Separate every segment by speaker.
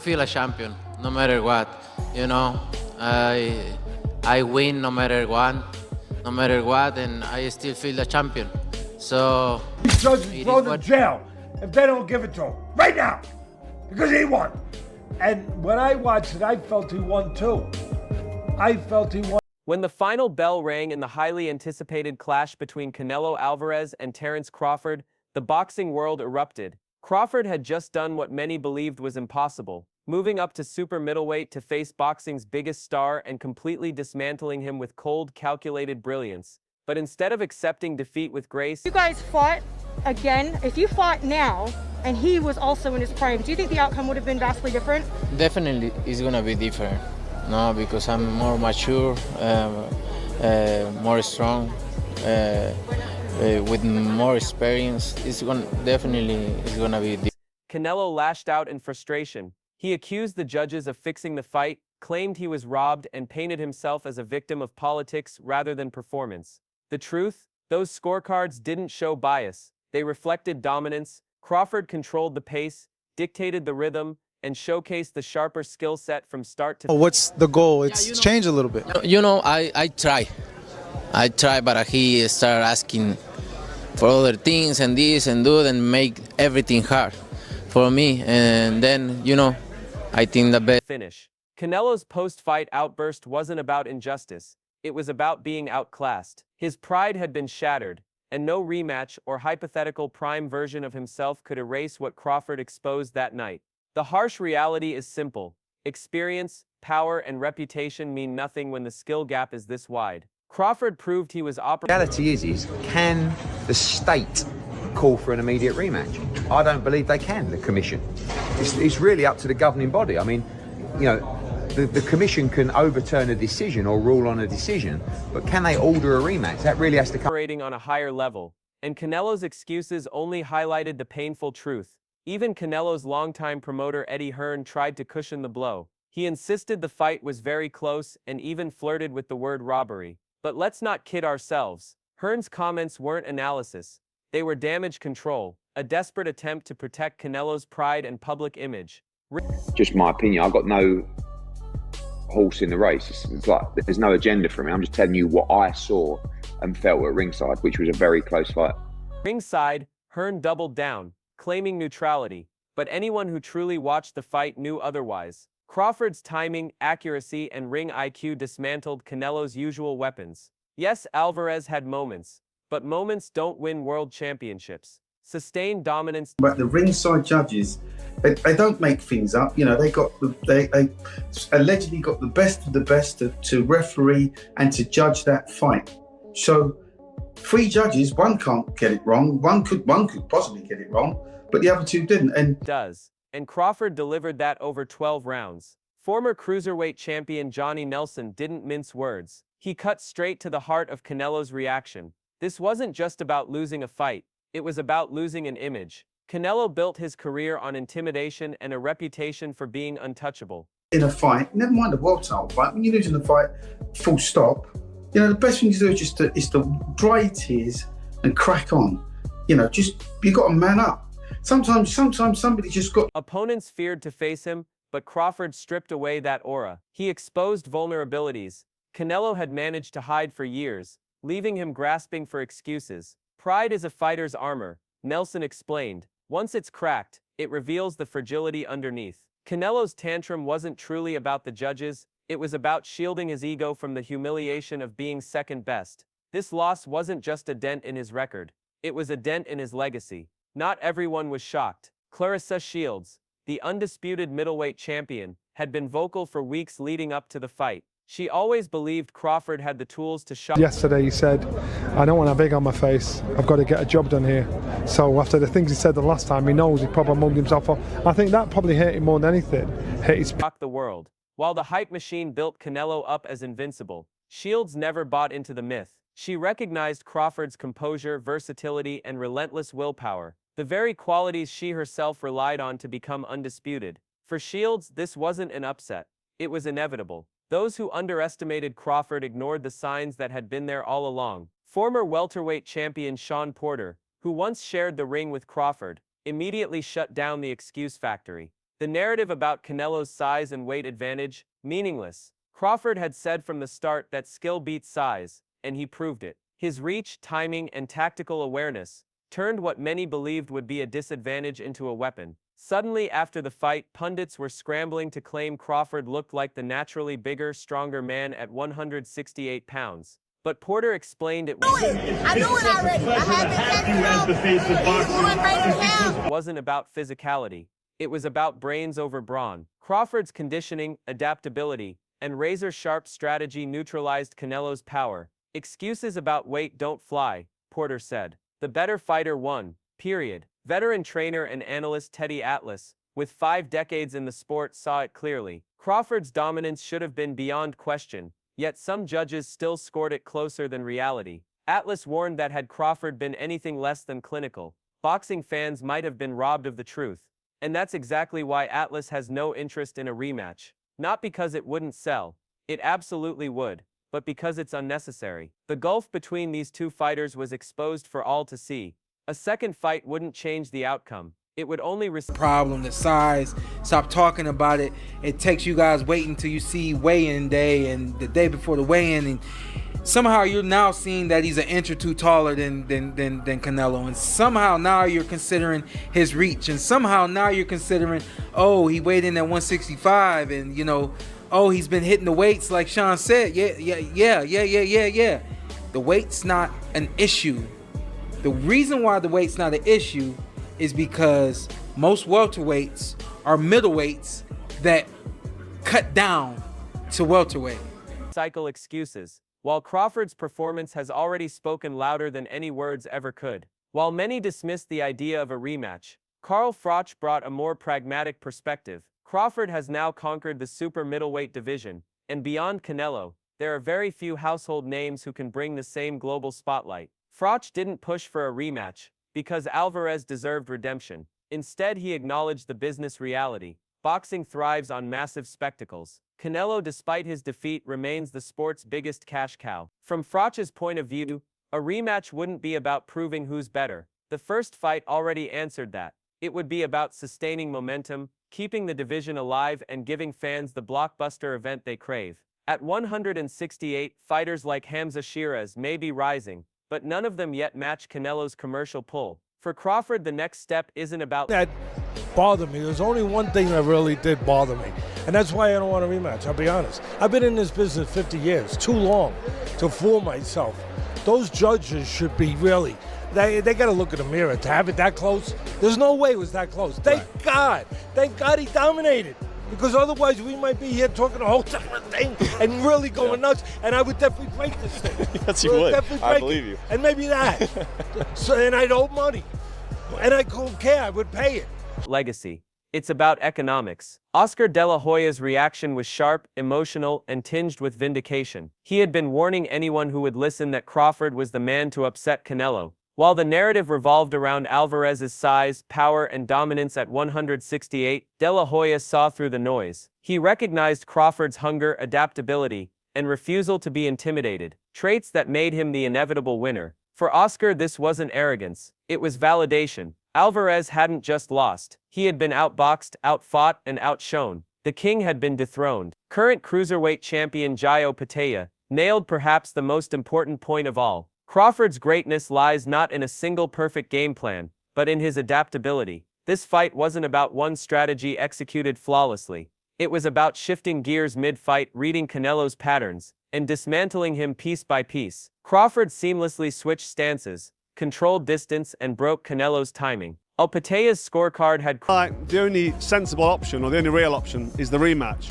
Speaker 1: Feel a champion no matter what. You know, I win no matter what, and I still feel a champion. So
Speaker 2: These judges
Speaker 1: it
Speaker 2: throw
Speaker 1: is
Speaker 2: them in
Speaker 1: what.
Speaker 2: jail if they don't give it to him right now, because he won. And when I watched it, I felt he won too. I felt he won.
Speaker 3: When the final bell rang in the highly anticipated clash between Canelo Alvarez and Terence Crawford, the boxing world erupted. Crawford had just done what many believed was impossible, moving up to super middleweight to face boxing's biggest star and completely dismantling him with cold, calculated brilliance. But instead of accepting defeat with grace,
Speaker 4: You guys fought again. If you fought now, and he was also in his prime, do you think the outcome would have been vastly different?
Speaker 1: Definitely it's gonna be different. No, because I'm more mature, more strong, with more experience. It's gonna be different.
Speaker 3: Canelo lashed out in frustration. He accused the judges of fixing the fight, claimed he was robbed, and painted himself as a victim of politics rather than performance. The truth? Those scorecards didn't show bias. They reflected dominance. Crawford controlled the pace, dictated the rhythm, and showcased the sharper skill set from start to finish.
Speaker 5: What's the goal? It's changed a little bit.
Speaker 1: You know, I try, but he started asking for other things and this and that and make everything hard for me. And then, you know, I think the best.
Speaker 3: Finish. Canelo's post-fight outburst wasn't about injustice. It was about being outclassed. His pride had been shattered, and no rematch or hypothetical prime version of himself could erase what Crawford exposed that night. The harsh reality is simple. Experience, power, and reputation mean nothing when the skill gap is this wide. Crawford proved he was operating.
Speaker 6: Reality is can the state call for an immediate rematch? I don't believe they can, the commission. It's really up to the governing body. I mean, you know, the commission can overturn a decision or rule on a decision, but can they order a rematch? That really has to come.
Speaker 3: Operating on a higher level, and Canelo's excuses only highlighted the painful truth. Even Canelo's longtime promoter Eddie Hearn tried to cushion the blow. He insisted the fight was very close and even flirted with the word robbery. But let's not kid ourselves. Hearn's comments weren't analysis. They were damage control, a desperate attempt to protect Canelo's pride and public image.
Speaker 6: Just my opinion. I've got no horse in the race. It's like there's no agenda for me. I'm just telling you what I saw and felt at ringside, which was a very close fight.
Speaker 3: Ringside, Hearn doubled down, claiming neutrality, but anyone who truly watched the fight knew otherwise. Crawford's timing, accuracy, and ring IQ dismantled Canelo's usual weapons. Yes, Alvarez had moments, but moments don't win world championships. Sustained dominance.
Speaker 7: But the ringside judges, they don't make things up. You know, they allegedly got the best of the best to referee and to judge that fight. So 3 judges, one can't get it wrong. One could possibly get it wrong, but the other 2 didn't.
Speaker 3: And Crawford delivered that over 12 rounds. Former cruiserweight champion Johnny Nelson didn't mince words. He cut straight to the heart of Canelo's reaction. This wasn't just about losing a fight. It was about losing an image. Canelo built his career on intimidation and a reputation for being untouchable.
Speaker 7: In a fight, never mind a world title fight, when you're losing a fight, full stop, you know, the best thing to do is to dry your tears and crack on. You know, you got to man up. Sometimes somebody just got.
Speaker 3: Opponents feared to face him, but Crawford stripped away that aura. He exposed vulnerabilities Canelo had managed to hide for years, leaving him grasping for excuses. Pride is a fighter's armor, Nelson explained. Once it's cracked, it reveals the fragility underneath. Canelo's tantrum wasn't truly about the judges, it was about shielding his ego from the humiliation of being second best. This loss wasn't just a dent in his record, it was a dent in his legacy. Not everyone was shocked. Clarissa Shields, the undisputed middleweight champion, had been vocal for weeks leading up to the fight. She always believed Crawford had the tools to shock.
Speaker 5: Yesterday he said, I don't want to have egg on my face. I've got to get a job done here. So after the things he said the last time, he knows he probably mugged himself off. I think that probably hurt him more than anything. Hit his...
Speaker 3: Shock the world. While the hype machine built Canelo up as invincible, Shields never bought into the myth. She recognized Crawford's composure, versatility, and relentless willpower, the very qualities she herself relied on to become undisputed. For Shields, this wasn't an upset. It was inevitable. Those who underestimated Crawford ignored the signs that had been there all along. Former welterweight champion Shawn Porter, who once shared the ring with Crawford, immediately shut down the excuse factory. The narrative about Canelo's size and weight advantage, meaningless. Crawford had said from the start that skill beats size, and he proved it. His reach, timing, and tactical awareness turned what many believed would be a disadvantage into a weapon. Suddenly after the fight, pundits were scrambling to claim Crawford looked like the naturally bigger, stronger man at 168 pounds. But Porter explained it
Speaker 8: I knew it already. I had been texting him.
Speaker 3: Wasn't about physicality. It was about brains over brawn. Crawford's conditioning, adaptability, and razor-sharp strategy neutralized Canelo's power. Excuses about weight don't fly, Porter said. The better fighter won, period. Veteran trainer and analyst Teddy Atlas, with 5 decades in the sport, saw it clearly. Crawford's dominance should have been beyond question, yet some judges still scored it closer than reality. Atlas warned that had Crawford been anything less than clinical, boxing fans might have been robbed of the truth. And that's exactly why Atlas has no interest in a rematch. Not because it wouldn't sell, it absolutely would, but because it's unnecessary. The gulf between these two fighters was exposed for all to see. A second fight wouldn't change the outcome. It would only
Speaker 9: problem, the size. Stop talking about it. It takes you guys waiting until you see weigh-in day and the day before the weigh-in, and somehow you're now seeing that he's an inch or two taller than Canelo, and somehow now you're considering his reach, and somehow now you're considering, oh, he weighed in at 165, and you know, oh, he's been hitting the weights like Sean said. Yeah. The weight's not an issue. The reason why the weight's not an issue is because most welterweights are middleweights that cut down to welterweight.
Speaker 3: Cycle excuses. While Crawford's performance has already spoken louder than any words ever could. While many dismissed the idea of a rematch, Carl Froch brought a more pragmatic perspective. Crawford has now conquered the super middleweight division, and beyond Canelo, there are very few household names who can bring the same global spotlight. Froch didn't push for a rematch because Alvarez deserved redemption. Instead, he acknowledged the business reality. Boxing thrives on massive spectacles. Canelo, despite his defeat, remains the sport's biggest cash cow. From Froch's point of view, a rematch wouldn't be about proving who's better. The first fight already answered that. It would be about sustaining momentum, keeping the division alive, and giving fans the blockbuster event they crave. At 168, fighters like Hamza Shiraz may be rising, but none of them yet match Canelo's commercial pull. For Crawford, the next step isn't about
Speaker 2: that bothered me. There's only one thing that really did bother me, and that's why I don't want a rematch, I'll be honest. I've been in this business 50 years, too long to fool myself. Those judges should be really, they got to look in the mirror to have it that close. There's no way it was that close. Thank God he dominated. Because otherwise we might be here talking a whole different thing and really going nuts, and I would definitely break this thing.
Speaker 10: Yes, you would. I believe you.
Speaker 2: And maybe that. And I'd owe money. And I couldn't care. I would pay it.
Speaker 3: Legacy. It's about economics. Oscar De La Hoya's reaction was sharp, emotional, and tinged with vindication. He had been warning anyone who would listen that Crawford was the man to upset Canelo. While the narrative revolved around Alvarez's size, power, and dominance at 168, De La Hoya saw through the noise. He recognized Crawford's hunger, adaptability, and refusal to be intimidated, traits that made him the inevitable winner. For Oscar, this wasn't arrogance, it was validation. Alvarez hadn't just lost, he had been outboxed, outfought, and outshone. The king had been dethroned. Current cruiserweight champion Jaio Patea nailed perhaps the most important point of all. Crawford's greatness lies not in a single perfect game plan, but in his adaptability. This fight wasn't about one strategy executed flawlessly. It was about shifting gears mid-fight, reading Canelo's patterns, and dismantling him piece by piece. Crawford seamlessly switched stances, controlled distance, and broke Canelo's timing. Patea's scorecard had...
Speaker 10: The only sensible option, or the only real option, is the rematch.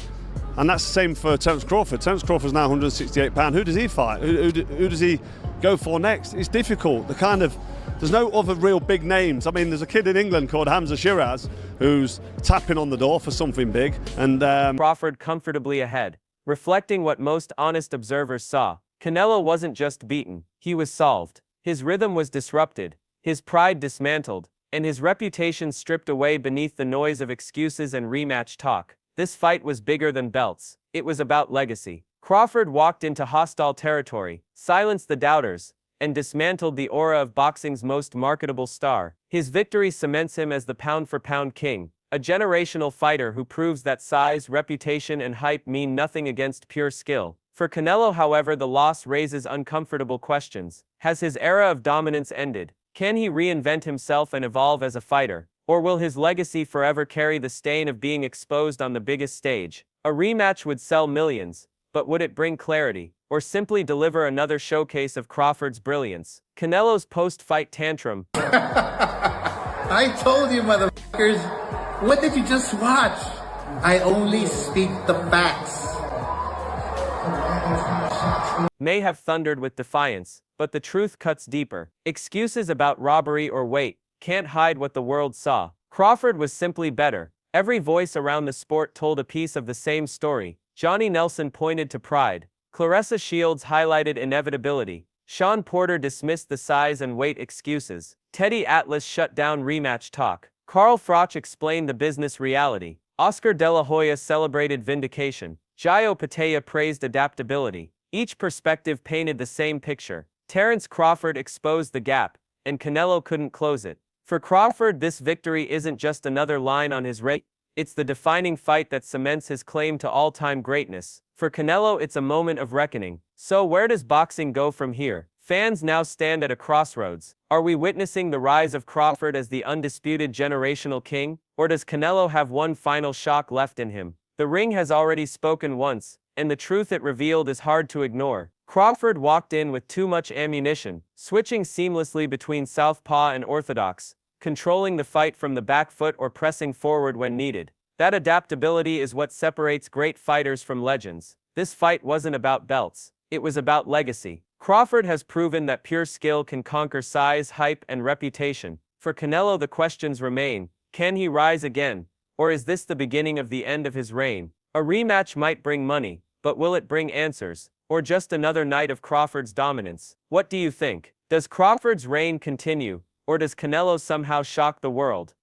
Speaker 10: And that's the same for Terence Crawford. Terence Crawford's now 168 pounds. Who does he fight? Who does he go for next? It's difficult. There's no other real big names. I mean, there's a kid in England called Hamza Shiraz who's tapping on the door for something big. And
Speaker 3: Crawford comfortably ahead, reflecting what most honest observers saw. Canelo wasn't just beaten, he was solved. His rhythm was disrupted, his pride dismantled, and his reputation stripped away beneath the noise of excuses and rematch talk. This fight was bigger than belts. It was about legacy. Crawford walked into hostile territory, silenced the doubters, and dismantled the aura of boxing's most marketable star. His victory cements him as the pound-for-pound king, a generational fighter who proves that size, reputation, and hype mean nothing against pure skill. For Canelo, however, the loss raises uncomfortable questions. Has his era of dominance ended? Can he reinvent himself and evolve as a fighter? Or will his legacy forever carry the stain of being exposed on the biggest stage? A rematch would sell millions, but would it bring clarity, or simply deliver another showcase of Crawford's brilliance? Canelo's post-fight tantrum.
Speaker 11: I told you, motherfuckers. What did you just watch? I only speak the facts.
Speaker 3: May have thundered with defiance, but the truth cuts deeper. Excuses about robbery or weight can't hide what the world saw. Crawford was simply better. Every voice around the sport told a piece of the same story. Johnny Nelson pointed to pride. Claressa Shields highlighted inevitability. Sean Porter dismissed the size and weight excuses. Teddy Atlas shut down rematch talk. Carl Froch explained the business reality. Oscar De La Hoya celebrated vindication. Jairo Patella praised adaptability. Each perspective painted the same picture. Terence Crawford exposed the gap, and Canelo couldn't close it. For Crawford, this victory isn't just another line on his resume. It's the defining fight that cements his claim to all-time greatness. For Canelo, it's a moment of reckoning. So where does boxing go from here? Fans now stand at a crossroads. Are we witnessing the rise of Crawford as the undisputed generational king? Or does Canelo have one final shock left in him? The ring has already spoken once, and the truth it revealed is hard to ignore. Crawford walked in with too much ammunition, switching seamlessly between southpaw and orthodox, controlling the fight from the back foot or pressing forward when needed. That adaptability is what separates great fighters from legends. This fight wasn't about belts, it was about legacy. Crawford has proven that pure skill can conquer size, hype, and reputation. For Canelo, the questions remain. Can he rise again? Or is this the beginning of the end of his reign? A rematch might bring money, but will it bring answers? Or just another night of Crawford's dominance? What do you think? Does Crawford's reign continue, or does Canelo somehow shock the world?